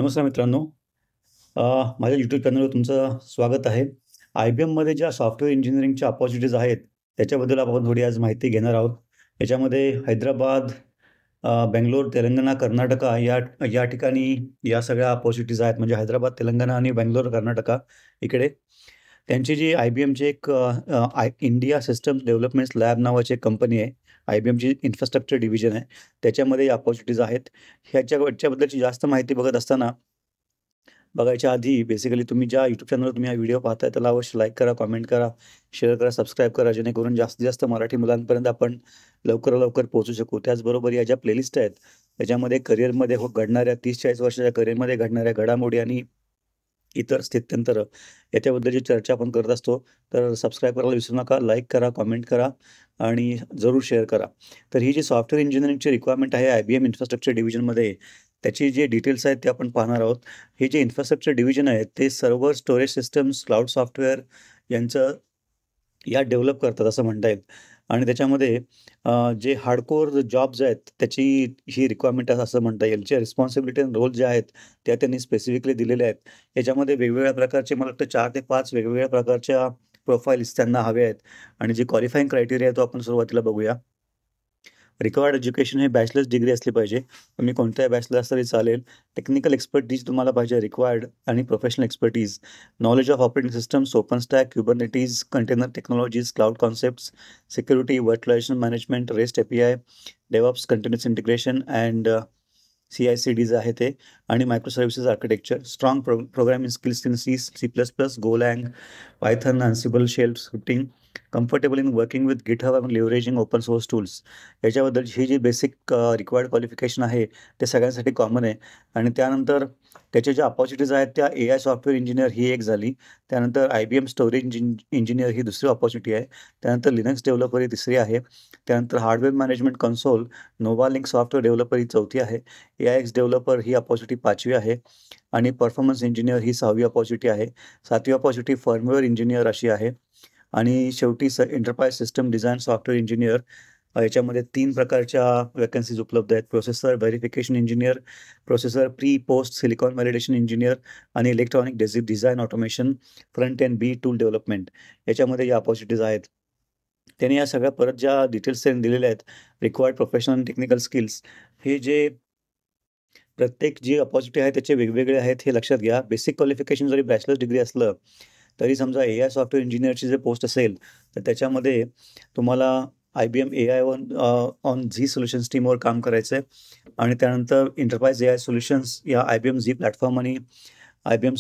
नमस्कार मित्रांनो. अ, माझ्या यूट्यूब चॅनलवर तुमचं स्वागत आहे. IBMमध्ये ज्या सॉफ्टवेअर इंजिनिअरिंगच्या अपॉर्च्युनिटीज आहेत, त्याच्याबद्दल आपण थोडी आज माहिती घेणार आहोत. याच्यामध्ये हैदराबाद, बंगलोर, तेलंगणा, कर्नाटका या या ठिकाणी या सगळ्या अपॉर्च्युनिटीज आहेत. म्हणजे हैदराबाद, तेलंगणा आणि बंगलोर, कर्नाटका इकडे. त्यांची जी IBMची एक इंडिया सिस्टम्स डेव्हलपमेंट लॅब नावाची एक कंपनी आहे. IBMची इन्फ्रास्ट्रक्चर डिव्हिजन आहे. त्याच्यामध्ये अपॉर्च्युनिटीज आहेत. ह्याच्याबद्दलची जास्त माहिती बघत असताना बघायच्या आधी बेसिकली तुम्ही ज्या YouTube चॅनलवर तुम्ही हा व्हिडिओ पाहताय त्याला अवश्य लाईक करा, कमेंट करा, शेअर करा, सबस्क्राईब करा, जेणेकरून जास्तीत जास्त मराठी मुलांपर्यंत आपण लवकरात लवकर पोहोचू शकू. त्याचबरोबर या ज्या प्लेलिस्ट आहेत, त्याच्यामध्ये करिअरमध्ये घडणाऱ्या 30-40 वर्षाच्या करिअरमध्ये घडणाऱ्या घडामोडी आणि इतर स्थित्यंतरं याच्याबद्दलची चर्चा आपण करत असतो. तर सबस्क्राईब करायला विसरू नका, लाईक करा, कमेंट करा आणि जरूर शेअर करा. तर ही जी सॉफ्टवेअर इंजिनिअरिंगची रिक्वायरमेंट आहे IBM इन्फ्रास्ट्रक्चर डिव्हिजनमध्ये, त्याची जे डिटेल्स आहेत ते आपण पाहणार आहोत. हे जे इन्फ्रास्ट्रक्चर डिव्हिजन आहे ते server, storage systems, cloud software यांचं या डेव्हलप करतात असं म्हणता येईल. आणि त्याच्यामध्ये जे हार्डकोर जॉब्स आहेत त्याची ही रिक्वायरमेंट आहे असं म्हणता येईल. जे रिस्पॉन्सिबिलिटी आणि रोल जे आहेत त्या त्यांनी स्पेसिफिकली दिलेल्या आहेत. याच्यामध्ये वेगवेगळ्या प्रकारचे मला वाटतं 4 ते 5 वेगवेगळ्या प्रकारच्या प्रोफाइल्स त्यांना हवे आहेत आणि जी क्वालिफाइंग क्रायटेरिया आहे तो आपण सुरुवातीला बघूया. रिक्वायर्ड एज्युकेशन हे बॅचलर्स डिग्री असली पाहिजे. तुम्ही कोणत्याही बॅचलर असलं तरी चालेल. टेक्निकल एक्सपर्टीज तुम्हाला पाहिजे रिक्वायर्ड आणि professional expertise. Knowledge of operating systems, open stack, Kubernetes, container technologies, cloud concepts, security, virtualisation management, rest API, DevOps, continuous integration and CI/CDs आहे ते आणि micro services architecture. Strong programming skills in C++, Golang, Python, Ansible, shell scripting. Comfortable in working with GitHub आणि leveraging open source tools. याच्याबद्दलची ही जी basic required qualification आहे ते सगळ्यांसाठी कॉमन आहे. आणि त्यानंतर त्याच्या ज्या अपॉर्च्युनिटीज आहेत त्या AI सॉफ्टवेअर इंजिनिअर ही एक झाली. त्यानंतर IBM स्टोरेज इंजिनिअर ही दुसरी अपॉर्च्युनिटी आहे. त्यानंतर लिनक्स डेव्हलपर ही तिसरी आहे. त्यानंतर hardware management console, Nova link software developer ही चौथी आहे. AIX डेव्हलपर ही अपॉर्च्युनिटी 5वी आहे आणि परफॉर्मन्स इंजिनिअर ही 6वी अपॉर्च्युनिटी आहे. 7वी अपॉर्च्युनिटी फर्मवेअर इंजिनिअर अशी आहे. आणि शेवटी enterprise system design software engineer. याच्यामध्ये 3 प्रकारच्या व्हॅकन्सीज उपलब्ध आहेत. Processor verification engineer, processor pre post silicon validation engineer आणि electronic design automation, front end B tool development. याच्यामध्ये या अपॉर्च्युनिटीज आहेत. त्याने या सगळ्या परत ज्या डिटेल्स त्यांनी दिलेल्या आहेत, required professional and technical skills, हे जे प्रत्येक जी अपॉर्च्युनिटी आहे त्याचे वेगवेगळे आहेत हे लक्षात घ्या. बेसिक क्वालिफिकेशन जरी बॅचलर्स डिग्री असलं, तरी समजा AI सॉफ्टवेअर इंजिनिअरची जर पोस्ट असेल, तर त्याच्यामध्ये तुम्हाला IBM AI on Z solutions टीमवर काम करायचं आहे. आणि त्यानंतर एंटरप्राइज AI सोल्युशन्स या IBM झी प्लॅटफॉर्म आणि IBM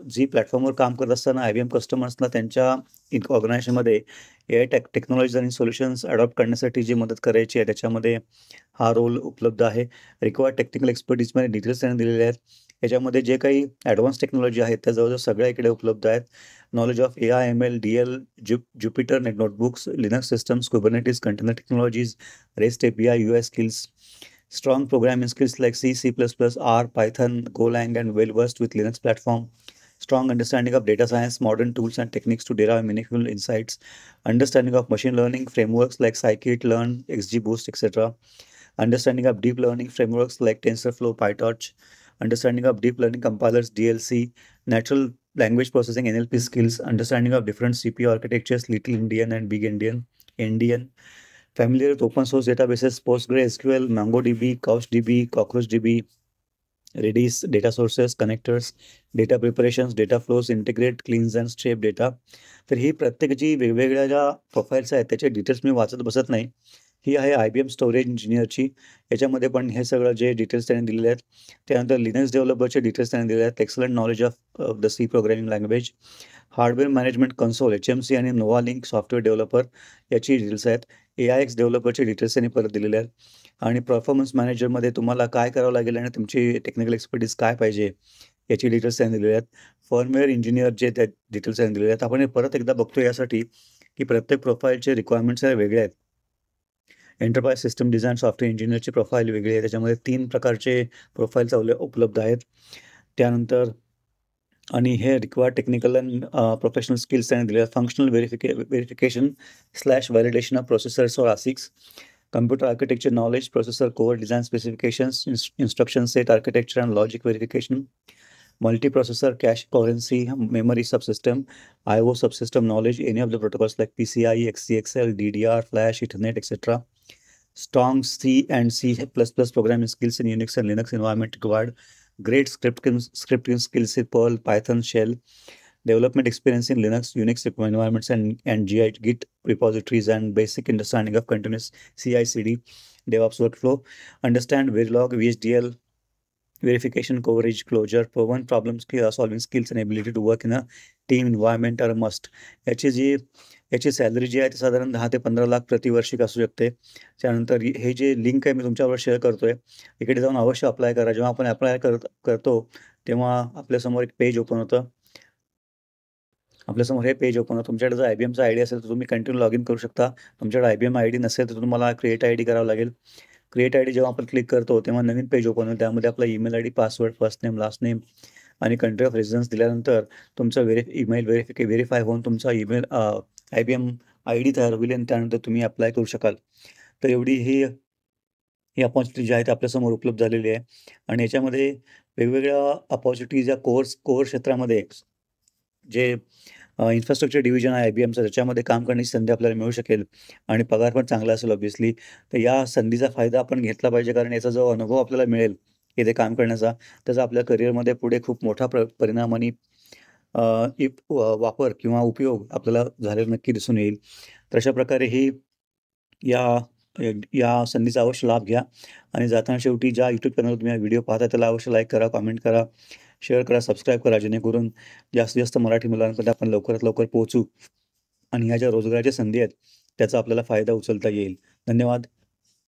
झी प्लॅटफॉर्मवर काम करत असताना IBM कस्टमर्सना त्यांच्या ऑर्गनायझेशनमध्ये AI टेक्नॉलॉजीज आणि सोल्युशन्स अडॉप्ट करण्यासाठी जी मदत करायची आहे, त्याच्यामध्ये हा रोल उपलब्ध आहे. रिक्वायर्ड टेक्निकल एक्सपर्टीजमध्ये डिटेल्स त्यांनी दिलेले आहेत. याच्यामध्ये जे काही ॲडव्हान्स टेक्नॉलॉजी आहेत त्या जवळजवळ सगळ्या इकडे उपलब्ध आहेत. Knowledge of AI, ML, DL, Jupyter notebooks, Linux systems, Kubernetes, container technologies, rest API, UI skills, strong programming skills like C++, R, Python, Golang, and well-versed with Linux platform. Strong understanding of data science, modern tools and techniques to derive meaningful insights. Understanding of machine learning frameworks like scikit-learn, XGBoost, etc. Understanding of deep learning frameworks like TensorFlow, PyTorch. Understanding of deep learning compilers, DLC. Natural language processing, NLP skills. Understanding of different CPU architectures, Little Indian and Big Indian. Familiar with open source databases, PostgreSQL, MongoDB, CouchDB, CockroachDB, Redis, data sources, connectors, data preparations, data flows, integrate, cleanse and scrape data. तर ही प्रत्येक जी वेगवेगळ्या ज्या profiles आहेत त्याचे details मी वाचत बसत नाही. ही आहे IBM स्टोरेज इंजिनिअरची. याच्यामध्ये पण हे सगळं जे डिटेल्स त्यांनी दिलेले आहेत. त्यानंतर लिनक्स डेव्हलपरचे डिटेल्स त्यांनी दिलेले आहेत. Excellent knowledge of the C programming language. Hardware management console, HMC आणि नोवा लिंक सॉफ्टवेअर डेव्हलपर याची डिटेल्स आहेत. AIX डेव्हलपरचे डिटेल्स त्यांनी परत दिलेले आहेत. आणि परफॉर्मन्स मॅनेजरमध्ये तुम्हाला काय करावं लागेल आणि तुमची टेक्निकल एक्सपर्टीज काय पाहिजे याची डिटेल्स त्यांनी दिलेले आहेत. फर्मवेअर इंजिनिअर जे त्या डिटेल्स त्यांनी दिलेले आहेत. आपण हे परत एकदा बघतो यासाठी की प्रत्येक प्रोफाईलचे रिक्वायरमेंट्स वेगळे आहेत. एंटरप्राइज सिस्टम डिझाइन सॉफ्टवेअर इंजिनिअरची प्रोफाईल वेगळी आहे. त्याच्यामध्ये 3 प्रकारचे प्रोफाईल्स उपलब्ध आहेत. त्यानंतर आणि हे required technical and professional skills त्यांनी दिले आहेत. Functional verification / validation of processors और ASICs. computer architecture knowledge, processor core design specifications, instruction set architecture and logic verification, multiprocessor cache coherency, memory subsystem, I/O subsystem knowledge, any of the protocols like PCIe, XCXL, DDR, Flash, Ethernet, etc. Strong C and C++ programming skills in Unix and Linux environment required. Great scripting skills in Perl, Python, Shell. Development experience in Linux, Unix environments and Git repositories, and basic understanding of continuous CI/CD, DevOps workflow. Understand Verilog, VHDL, verification, coverage, closure, proven problem solving skills and ability to work in a team environment are a must. याची salary जी आहे ती साधारण 10 ते 15 लाख प्रतिवार्षिक असू शकते. त्यानंतर हे जे लिंक आहे मी तुमच्याबरोबर शेअर करतोय, इकडे जाऊन अवश्य अप्लाय करा. जेव्हा आपण अप्लाय करतो तेव्हा आपल्यासमोर एक पेज ओपन होतं. आपल्यासमोर हे पेज ओपन होतं. तुमच्याकडे जर IBMचा आयडी असेल तर तुम्ही कंटिन्यू लॉग इन करू शकता. तुमच्याकडे IBM आयडी नसेल तर तुम्हाला क्रिएट आयडी करावं लागेल. क्रिएट आयडी जेव्हा आपण क्लिक करतो तेव्हा नवीन पेज ओपन होईल. त्यामध्ये आपला email ID, password, first name, last name आणि कंट्री ऑफ रेसिडेन्स दिल्यानंतर तुमचा ईमेल व्हेरीफाय होऊन तुमचा ईमेल IBM आयडी तयार होईल आणि त्यानंतर तुम्ही अप्लाय करू शकाल. तर एवढी ही अपॉर्च्युनिटी जी आहे ती आपल्यासमोर उपलब्ध झालेली आहे आणि याच्यामध्ये वेगवेगळ्या अपॉर्च्युनिटीज या कोर क्षेत्रामध्ये जे इन्फ्रास्ट्रक्चर डिव्हिजन आहे IBMचं, त्याच्यामध्ये काम करण्याची संधी आपल्याला मिळू शकेल आणि पगार पण चांगला असेल ऑब्व्हियसली. तर या संधीचा फायदा आपण घेतला पाहिजे, कारण याचा जो अनुभव आपल्याला मिळेल इथे काम करण्याचा, त्याचा आपल्या करिअरमध्ये पुढे खूप मोठा परिणाम आणि वापर किंवा उपयोग आपल्याला झालेला नक्की दिसून येईल. तर अशा प्रकारे या संधीचा अवश्य लाभ घ्या आणि जाताना शेवटी ज्या YouTube चॅनलवर तुम्ही हा व्हिडिओ पाहता त्याला अवश्य लाईक करा, कमेंट करा, शेअर करा, सबस्क्राईब करा, जेणेकरून जास्तीत जास्त मराठी मुलांपर्यंत आपण लवकरात लवकर पोहोचू आणि ह्या ज्या रोजगाराच्या संधी आहेत त्याचा आपल्याला फायदा उचलता येईल. धन्यवाद.